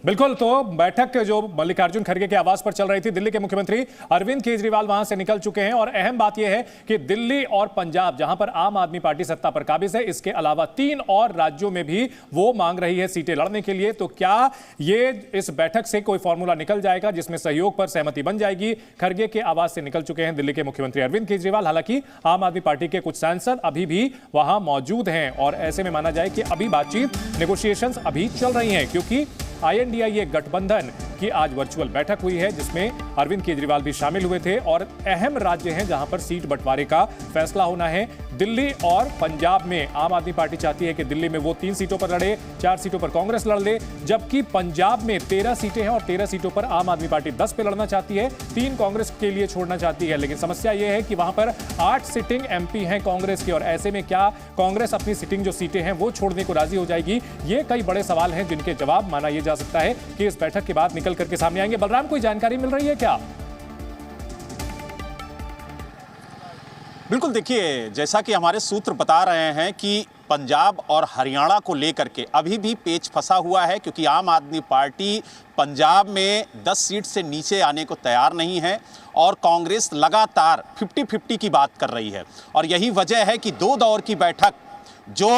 बिल्कुल। तो बैठक जो मल्लिकार्जुन खड़गे के आवास पर चल रही थी, दिल्ली के मुख्यमंत्री अरविंद केजरीवाल वहां से निकल चुके हैं और अहम बात यह है कि दिल्ली और पंजाब, जहां पर आम आदमी पार्टी सत्ता पर काबिज है, इसके अलावा 3 और राज्यों में भी वो मांग रही है सीटें लड़ने के लिए। तो क्या ये इस बैठक से कोई फॉर्मूला निकल जाएगा जिसमें सहयोग पर सहमति बन जाएगी? खड़गे के आवास से निकल चुके हैं दिल्ली के मुख्यमंत्री अरविंद केजरीवाल। हालांकि आम आदमी पार्टी के कुछ सांसद अभी भी वहां मौजूद हैं और ऐसे में माना जाए कि अभी बातचीत, नेगोशिएशंस अभी चल रही हैं, क्योंकि INDIA गठबंधन की आज वर्चुअल बैठक हुई है जिसमें अरविंद केजरीवाल भी शामिल हुए थे और अहम राज्य हैं जहां पर सीट बंटवारे का फैसला होना है। दिल्ली और पंजाब में आम आदमी पार्टी चाहती है कि दिल्ली में वो 3 सीटों पर लड़े, 4 सीटों पर कांग्रेस लड़ ले, जबकि पंजाब में 13 सीटें हैं और 13 सीटों पर आम आदमी पार्टी 10 पे लड़ना चाहती है, 3 कांग्रेस के लिए छोड़ना चाहती है। लेकिन समस्या यह है कि वहां पर 8 सिटिंग MP हैं कांग्रेस के, और ऐसे में क्या कांग्रेस अपनी सिटिंग जो सीटें हैं वो छोड़ने को राजी हो जाएगी? ये कई बड़े सवाल हैं जिनके जवाब माना यह जा सकता है कि इस बैठक के बाद निकल करके सामने आएंगे। बलराम, कोई जानकारी मिल रही है क्या? बिल्कुल, देखिए, जैसा कि हमारे सूत्र बता रहे हैं कि पंजाब और हरियाणा को लेकर के अभी भी पेच फंसा हुआ है, क्योंकि आम आदमी पार्टी पंजाब में 10 सीट से नीचे आने को तैयार नहीं है और कांग्रेस लगातार 50-50 की बात कर रही है। और यही वजह है कि 2 दौर की बैठक जो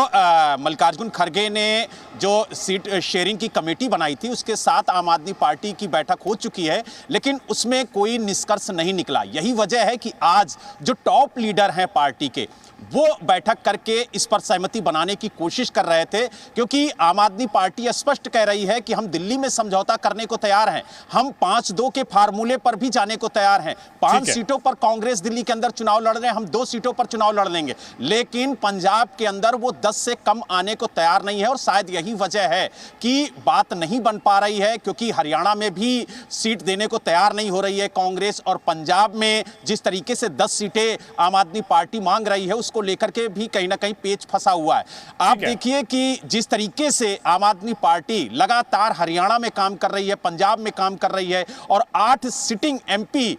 मल्लिकार्जुन खड़गे ने जो सीट शेयरिंग की कमेटी बनाई थी, उसके साथ आम आदमी पार्टी की बैठक हो चुकी है, लेकिन उसमें कोई निष्कर्ष नहीं निकला। यही वजह है कि आज जो टॉप लीडर हैं पार्टी के, वो बैठक करके इस पर सहमति बनाने की कोशिश कर रहे थे, क्योंकि आम आदमी पार्टी स्पष्ट कह रही है कि हम दिल्ली में समझौता करने को तैयार हैं, हम 5-2 के फार्मूले पर भी जाने को तैयार हैं। 5 सीटों पर कांग्रेस दिल्ली के अंदर चुनाव लड़ रहे हैं, हम 2 सीटों पर चुनाव लड़ लेंगे, लेकिन पंजाब के अंदर वो 10 से कम आने को तैयार नहीं है। और शायद यही वजह है कि बात नहीं बन पा रही है, क्योंकि हरियाणा में भी सीट देने को तैयार नहीं हो रही है कांग्रेस, और पंजाब में जिस तरीके से 10 सीटें आम आदमी पार्टी मांग रही है, उसको लेकर के भी कहीं ना कहीं पेच फंसा हुआ है। आप देखिए कि जिस तरीके से आम आदमी पार्टी लगातार हरियाणा में काम कर रही है, पंजाब में काम कर रही है, और 8 सिटिंग MP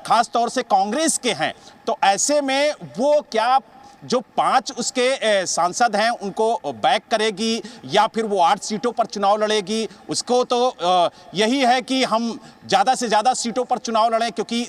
खास तौर से कांग्रेस के हैं, तो ऐसे में वो क्या जो 5 उसके सांसद हैं उनको बैक करेगी या फिर वो 8 सीटों पर चुनाव लड़ेगी? उसको तो यही है कि हम ज़्यादा से ज़्यादा सीटों पर चुनाव लड़ें, क्योंकि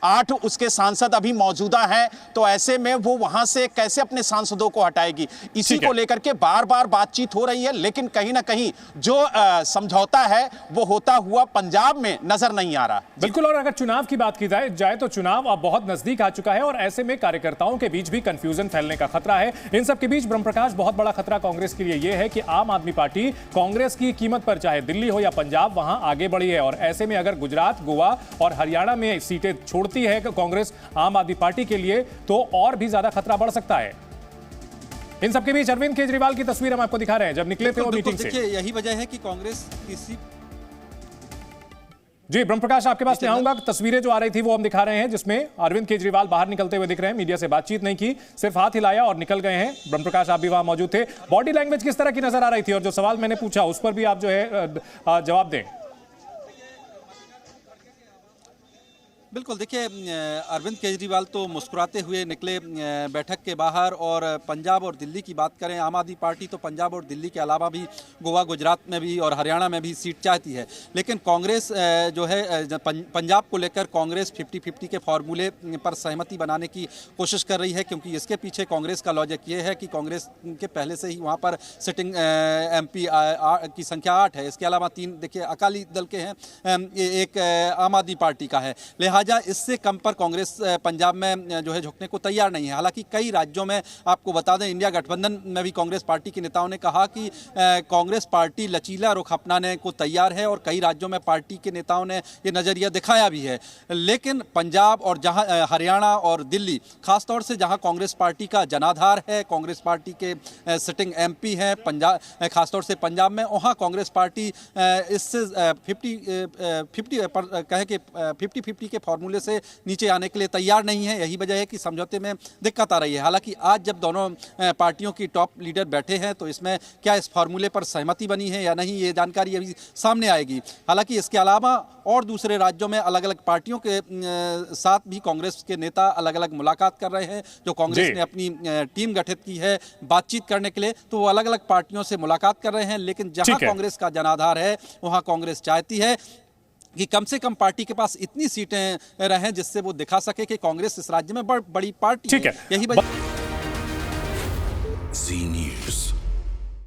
8 उसके सांसद अभी मौजूदा हैं, तो ऐसे में वो वहां से कैसे अपने सांसदों को हटाएगी? इसी को लेकर के बार बार बातचीत हो रही है, लेकिन कहीं ना कहीं जो समझौता है वो होता हुआ पंजाब में नजर नहीं आ रहा। बिल्कुल। और अगर चुनाव की बात की जाए तो चुनाव अब बहुत नजदीक आ चुका है और ऐसे में कार्यकर्ताओं के बीच भी कंफ्यूजन फैलने का खतरा है। इन सब के बीच ब्रह्मप्रकाश, बहुत बड़ा खतरा कांग्रेस के लिए यह है कि आम आदमी पार्टी कांग्रेस की कीमत पर, चाहे दिल्ली हो या पंजाब, वहां आगे बढ़ी है, और ऐसे में अगर गुजरात, गोवा और हरियाणा में सीटें छोड़ती है कांग्रेस आम आदमी पार्टी के लिए, तो और भी ज्यादा खतरा बढ़ सकता है। इन सबके बीच अरविंद केजरीवाल की तस्वीर हम आपको दिखा रहे हैं जब निकले थे वो मीटिंग से। देखिए, यही वजह है कि कांग्रेस किसी जी ब्रह्मप्रकाश, आपके पास आऊंगा। तस्वीरें जो आ रही थी वो हम दिखा रहे हैं, जिसमें अरविंद केजरीवाल बाहर निकलते हुए दिख रहे हैं, मीडिया से बातचीत नहीं की, सिर्फ हाथ हिलाया और निकल गए हैं। ब्रह्मप्रकाश, आप भी वहां मौजूद थे, बॉडी लैंग्वेज किस तरह की नजर आ रही थी? और जो सवाल मैंने पूछा उस पर भी आप जो है जवाब दें। बिल्कुल, देखिए, अरविंद केजरीवाल तो मुस्कुराते हुए निकले बैठक के बाहर। और पंजाब और दिल्ली की बात करें, आम आदमी पार्टी तो पंजाब और दिल्ली के अलावा भी गोवा, गुजरात में भी और हरियाणा में भी सीट चाहती है, लेकिन कांग्रेस जो है पंजाब को लेकर कांग्रेस 50-50 के फार्मूले पर सहमति बनाने की कोशिश कर रही है, क्योंकि इसके पीछे कांग्रेस का लॉजिक ये है कि कांग्रेस के पहले से ही वहाँ पर सिटिंग MP की संख्या 8 है, इसके अलावा 3 देखिए अकाली दल के हैं, एक आम आदमी पार्टी का है, लिहाजा इससे कम पर कांग्रेस पंजाब में जो है झुकने को तैयार नहीं है। हालांकि कई राज्यों में, आपको बता दें, इंडिया गठबंधन में भी कांग्रेस पार्टी के नेताओं ने कहा कि कांग्रेस पार्टी लचीला रुख अपनाने को तैयार है, और कई राज्यों में पार्टी के नेताओं ने ये नजरिया दिखाया भी है। लेकिन पंजाब और जहां हरियाणा और दिल्ली, खासतौर से जहां कांग्रेस पार्टी का जनाधार है, कांग्रेस पार्टी के सिटिंग MP हैं पंजाब, खासतौर से पंजाब में, वहाँ कांग्रेस पार्टी इससे 50-50 के फॉर्मूले से नीचे आने के लिए तैयार नहीं है। यही वजह है कि समझौते में दिक्कत आ रही है। हालांकि आज जब दोनों पार्टियों की टॉप लीडर बैठे हैं तो इसमें क्या इस फार्मूले पर सहमति बनी है या नहीं, ये जानकारी अभी सामने आएगी। हालांकि इसके अलावा और दूसरे राज्यों में अलग अलग पार्टियों के साथ भी कांग्रेस के नेता अलग अलग मुलाकात कर रहे हैं। जो कांग्रेस ने अपनी टीम गठित की है बातचीत करने के लिए, तो वो अलग अलग पार्टियों से मुलाकात कर रहे हैं। लेकिन जहां कांग्रेस का जनाधार है वहां कांग्रेस चाहती है कि कम से कम पार्टी के पास इतनी सीटें रहें जिससे वो दिखा सके कि कांग्रेस इस राज्य में बड़ी पार्टी है। यही वजह Zee News.